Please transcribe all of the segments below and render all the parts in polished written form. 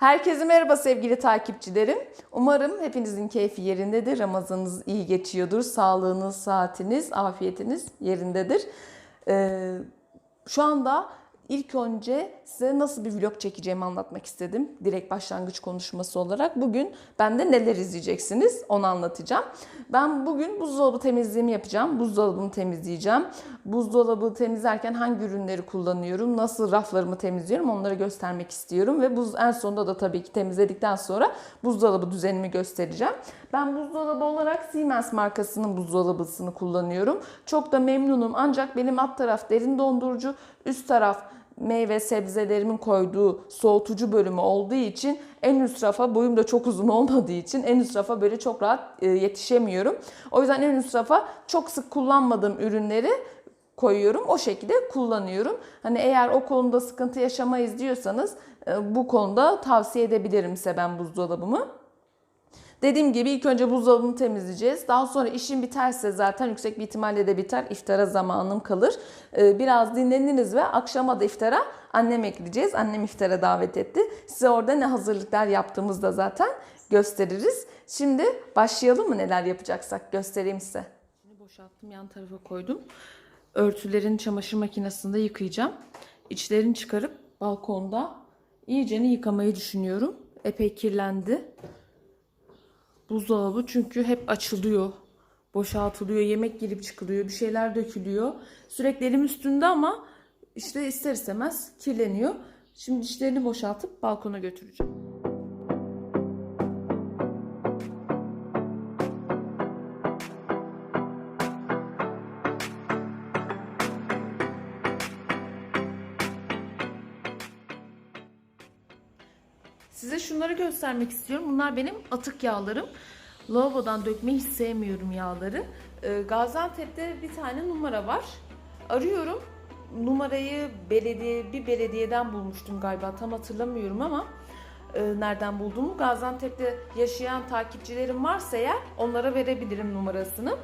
Herkese merhaba sevgili takipçilerim. Umarım hepinizin keyfi yerindedir. Ramazanınız iyi geçiyordur. Sağlığınız, saatiniz, afiyetiniz yerindedir. Şu anda ilk önce size nasıl bir vlog çekeceğimi anlatmak istedim. Direkt başlangıç konuşması olarak. Bugün bende neler izleyeceksiniz onu anlatacağım. Ben bugün buzdolabı temizliğimi yapacağım. Buzdolabını temizleyeceğim. Buzdolabı temizlerken hangi ürünleri kullanıyorum, nasıl raflarımı temizliyorum onları göstermek istiyorum. Ve en sonunda da tabii ki temizledikten sonra buzdolabı düzenimi göstereceğim. Ben buzdolabı olarak Siemens markasının buzdolabısını kullanıyorum. Çok da memnunum ancak benim alt taraf derin dondurucu, üst taraf meyve sebzelerimin koyduğu soğutucu bölümü olduğu için en üst rafa, boyum da çok uzun olmadığı için en üst rafa böyle çok rahat yetişemiyorum. O yüzden en üst rafa çok sık kullanmadığım ürünleri koyuyorum. O şekilde kullanıyorum. Hani eğer o konuda sıkıntı yaşamayız diyorsanız bu konuda tavsiye edebilirim size ben buzdolabımı. Dediğim gibi ilk önce buzdolabını temizleyeceğiz. Daha sonra işim biterse zaten yüksek bir ihtimalle de biter. İftara zamanım kalır. Biraz dinleniriz ve akşama da iftara annem ekleyeceğiz. Annem iftara davet etti. Size orada ne hazırlıklar yaptığımızda zaten gösteririz. Şimdi başlayalım mı, neler yapacaksak göstereyim size. Şimdi boşalttım, yan tarafa koydum. Örtülerin çamaşır makinesinde yıkayacağım. İçlerini çıkarıp balkonda iyicene yıkamayı düşünüyorum. Epey kirlendi. Buzdolabı çünkü hep açılıyor, boşaltılıyor, yemek girip çıkılıyor, bir şeyler dökülüyor. Sürekli elim üstünde ama işte ister istemez kirleniyor. Şimdi içlerini boşaltıp balkona götüreceğim. Size şunları göstermek istiyorum. Bunlar benim atık yağlarım. Lavabodan dökmeyi hiç sevmiyorum yağları. Gaziantep'te bir tane numara var. Arıyorum. Numarayı bir belediyeden bulmuştum galiba. Tam hatırlamıyorum ama nereden bulduğumu. Gaziantep'te yaşayan takipçilerim varsa eğer onlara verebilirim numarasını.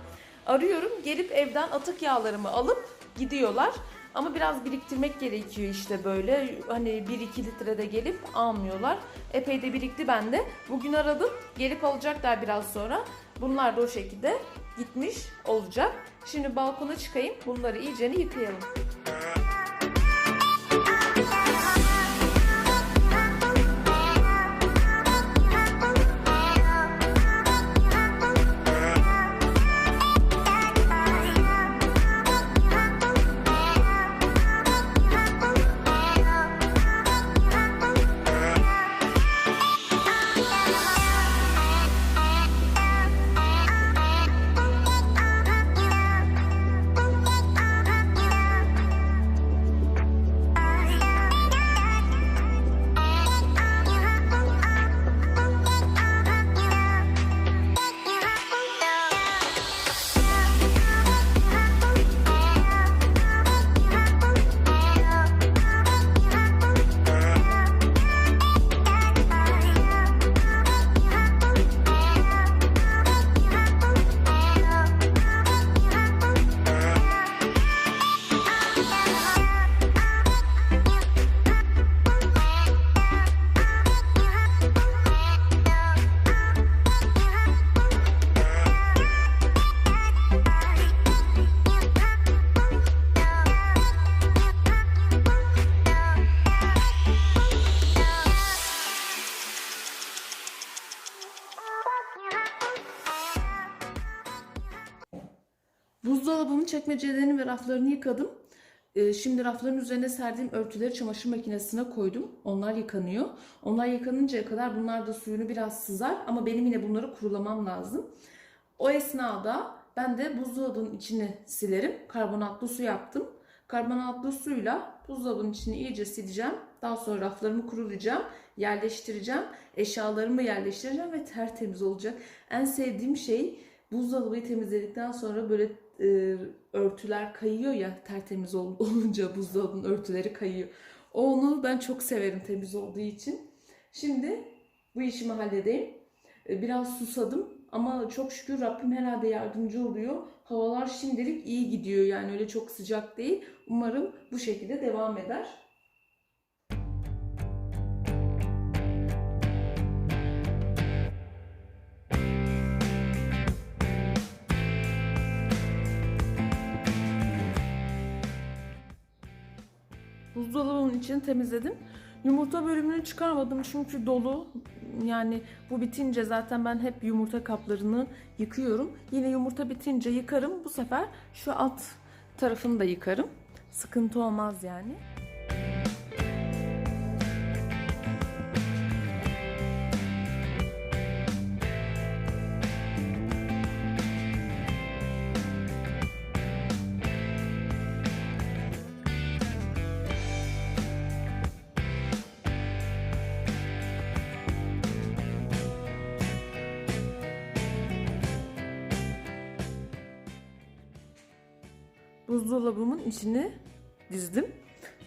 Arıyorum. Gelip evden atık yağlarımı alıp gidiyorlar. Ama biraz biriktirmek gerekiyor işte böyle. Hani 1-2 litrede gelip almıyorlar. Epey de birikti bende. Bugün aradım. Gelip alacaklar biraz sonra. Bunlar da o şekilde gitmiş olacak. Şimdi balkona çıkayım. Bunları iyicene yıkayalım. Buzdolabımın çekmecelerini ve raflarını yıkadım. Şimdi rafların üzerine serdiğim örtüleri çamaşır makinesine koydum. Onlar yıkanıyor. Onlar yıkanıncaya kadar bunlar da suyunu biraz sızar. Ama benim yine bunları kurulamam lazım. O esnada ben de buzdolabının içini silerim. Karbonatlı su yaptım. Karbonatlı suyla buzdolabının içini iyice sileceğim. Daha sonra raflarımı kurulayacağım. Yerleştireceğim. Eşyalarımı yerleştireceğim ve tertemiz olacak. En sevdiğim şey buzdolabıyı temizledikten sonra böyle örtüler kayıyor ya, tertemiz olunca buzdolabının örtüleri kayıyor. Onu ben çok severim temiz olduğu için. Şimdi bu işimi halledeyim. Biraz susadım ama çok şükür Rabbim herhalde yardımcı oluyor. Havalar şimdilik iyi gidiyor, yani öyle çok sıcak değil. Umarım bu şekilde devam eder. Buzdolabının içini temizledim. Yumurta bölümünü çıkarmadım çünkü dolu. Yani bu bitince zaten ben hep yumurta kaplarını yıkıyorum. Yine yumurta bitince yıkarım. Bu sefer şu alt tarafını da yıkarım. Sıkıntı olmaz yani. Buzdolabımın içini dizdim.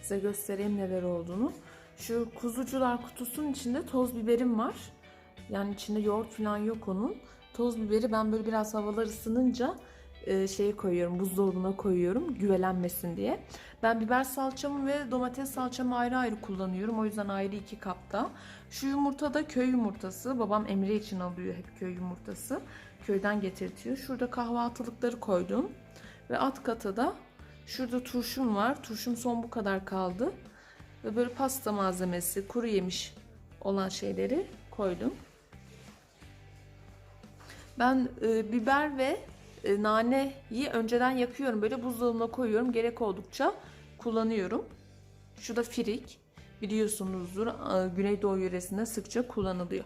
Size göstereyim neler olduğunu. Şu kuzucular kutusunun içinde toz biberim var. Yani içinde yoğurt falan yok onun. Toz biberi ben böyle biraz havalar ısınınca şeye koyuyorum, buzdolabına koyuyorum güvelenmesin diye. Ben biber salçamı ve domates salçamı ayrı ayrı kullanıyorum. O yüzden ayrı 2 kapta. Şu yumurta da köy yumurtası. Babam Emre için alıyor hep köy yumurtası. Köyden getirtiyor. Şurada kahvaltılıkları koydum. Ve alt kata da şurada turşum var. Turşum son bu kadar kaldı. Ve böyle pasta malzemesi, kuru yemiş olan şeyleri koydum. Ben biber ve naneyi önceden yakıyorum. Böyle buzdolabına koyuyorum. Gerek oldukça kullanıyorum. Şu da firik. Biliyorsunuzdur, Güneydoğu yöresinde sıkça kullanılıyor.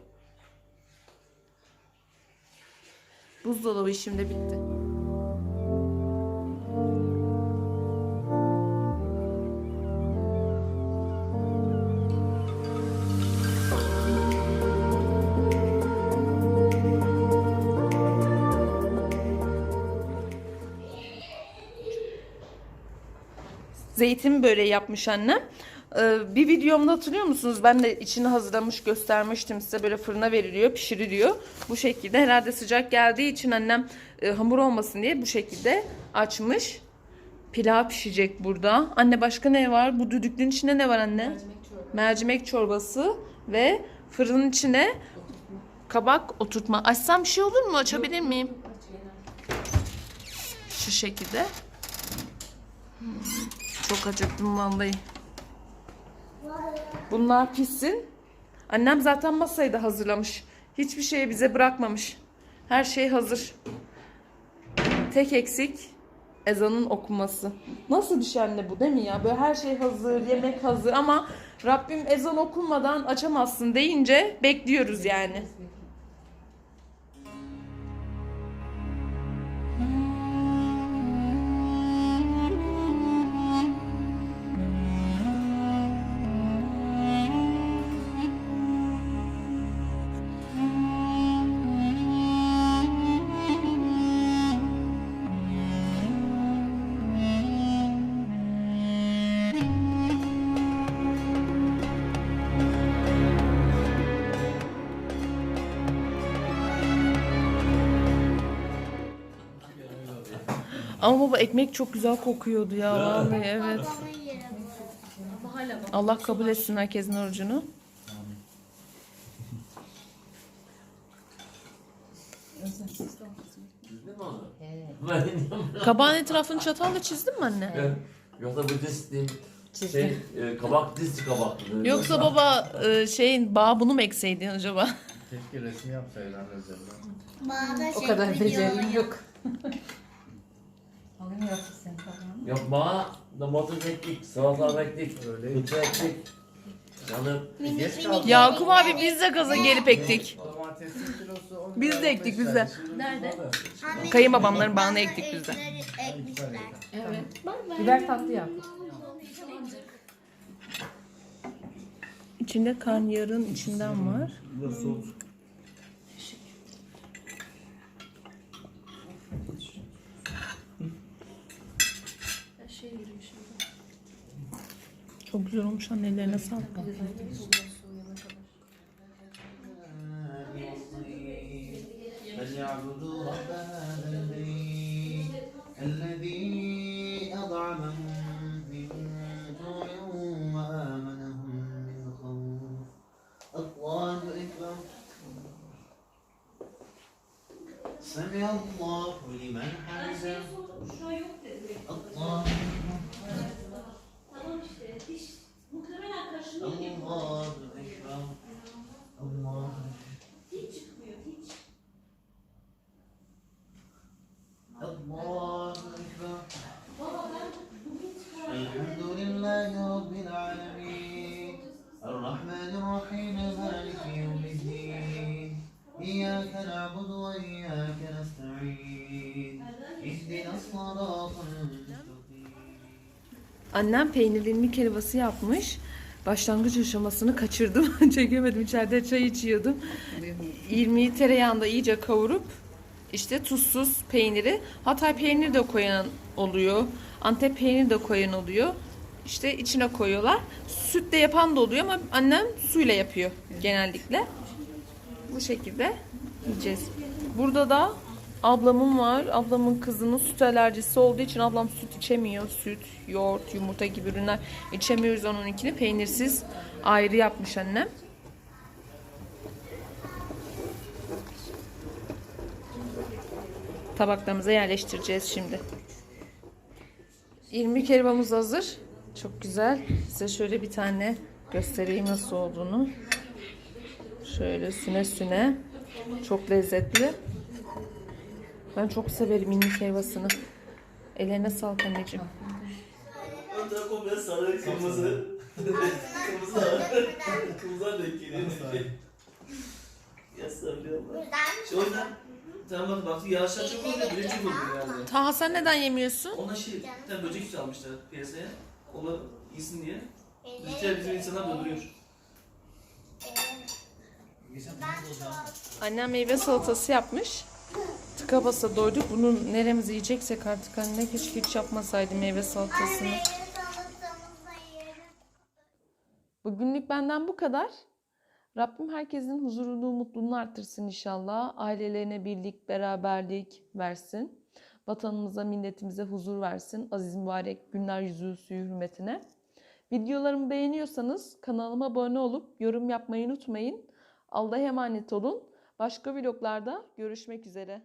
Buzdolabı işim de bitti. Zeytin böreği yapmış annem. Bir videomda hatırlıyor musunuz? Ben de içini hazırlamış göstermiştim size. Böyle fırına veriliyor, pişiriliyor. Bu şekilde herhalde sıcak geldiği için annem hamur olmasın diye bu şekilde açmış. Pilav pişecek burada. Anne başka ne var? Bu düdüklünün içinde ne var anne? Mercimek çorbası ve fırının içine kabak oturtma. Açsam bir şey olur mu? Açabilir miyim? Şu şekilde. Çok acıktım vallahi. Bunlar pişsin. Annem zaten masayı da hazırlamış. Hiçbir şeyi bize bırakmamış. Her şey hazır. Tek eksik ezanın okunması. Nasıl bir şey anne bu değil mi ya? Böyle her şey hazır, yemek hazır ama Rabbim ezan okunmadan açamazsın deyince bekliyoruz yani. Ama baba ekmek çok güzel kokuyordu ya vallahi evet. Allah kabul etsin herkesin orucunu. Kabağın etrafını çatalla çizdin mi anne? Yoksa bu diz değil, kabak diz kabak. Yoksa baba şeyin bağı bunu mu ekseydin acaba? Keşke resmi yapsaydın üzerinden. Bağda O kadar becerim yok. Alınmıyorsun sen kafana. Yok bana domates ektik, salata ektik, Öyle. bıçak ektik. Canım. Geç kaldı. Yakup abi biz de gaza gelip ektik. Domatesin kilosu 10 Biz de ektik, biz de. Nerede? Kayınbabamların bağını ektik biz de. Ekmişler. Evet. Biber tatlı yap. İçinde karnıyarın içinden var. Çok güzel olmuş anne, ellerine sağlık. فليعبدوا رب هذا البيت الذي أطعمهم من جوع وآمنهم من خوف. الله أكبر. سمع الله لمن حمده. الله أكبر. Tamam işte diş Annem peynirli irmik helvası yapmış. Başlangıç aşamasını kaçırdım. Çekemedim. İçeride çay içiyordum. İrmiği tereyağında iyice kavurup işte tuzsuz peyniri. Hatay peyniri de koyan oluyor. Antep peyniri de koyan oluyor. İşte içine koyuyorlar. Sütle yapan da oluyor ama annem suyla yapıyor genellikle. Bu şekilde yiyeceğiz. Burada da ablamın var. Ablamın kızının süt alerjisi olduğu için ablam süt içemiyor. Süt, yoğurt, yumurta gibi ürünler içemiyoruz onunkini. Peynirsiz ayrı yapmış annem. Tabaklarımıza yerleştireceğiz şimdi. İrmik helvamız hazır. Çok güzel. Size şöyle bir tane göstereyim nasıl olduğunu. Şöyle süne süne. Çok lezzetli. Ben çok severim irmik helvasını. Ellerine sağlık anneciğim. Ön taraf komple sarı, kırmızı. Kırmızı var. Kırmızılar denk geliyor. Yaslanıyorlar. İşte o yüzden tamam bak yağışlar çok oluyor, bile çok oluyor yani. Taha sen neden yemiyorsun? Ona bir tane böcek çalmışlar piyasaya. Onu yesin diye. Bizim insanlar dolduruyor. Annem meyve salatası yapmış. Tıka basa doyduk. Bunu neremizi yiyeceksek artık anne keşke hiç yapmasaydı meyve salatasını. Bugünlük benden bu kadar. Rabbim herkesin huzurunu, mutluluğunu artırsın inşallah. Ailelerine birlik, beraberlik versin. Vatanımıza, milletimize huzur versin. Aziz mübarek günler yüzü suyu hürmetine. Videolarımı beğeniyorsanız kanalıma abone olup yorum yapmayı unutmayın. Allah'a emanet olun. Başka vloglarda görüşmek üzere.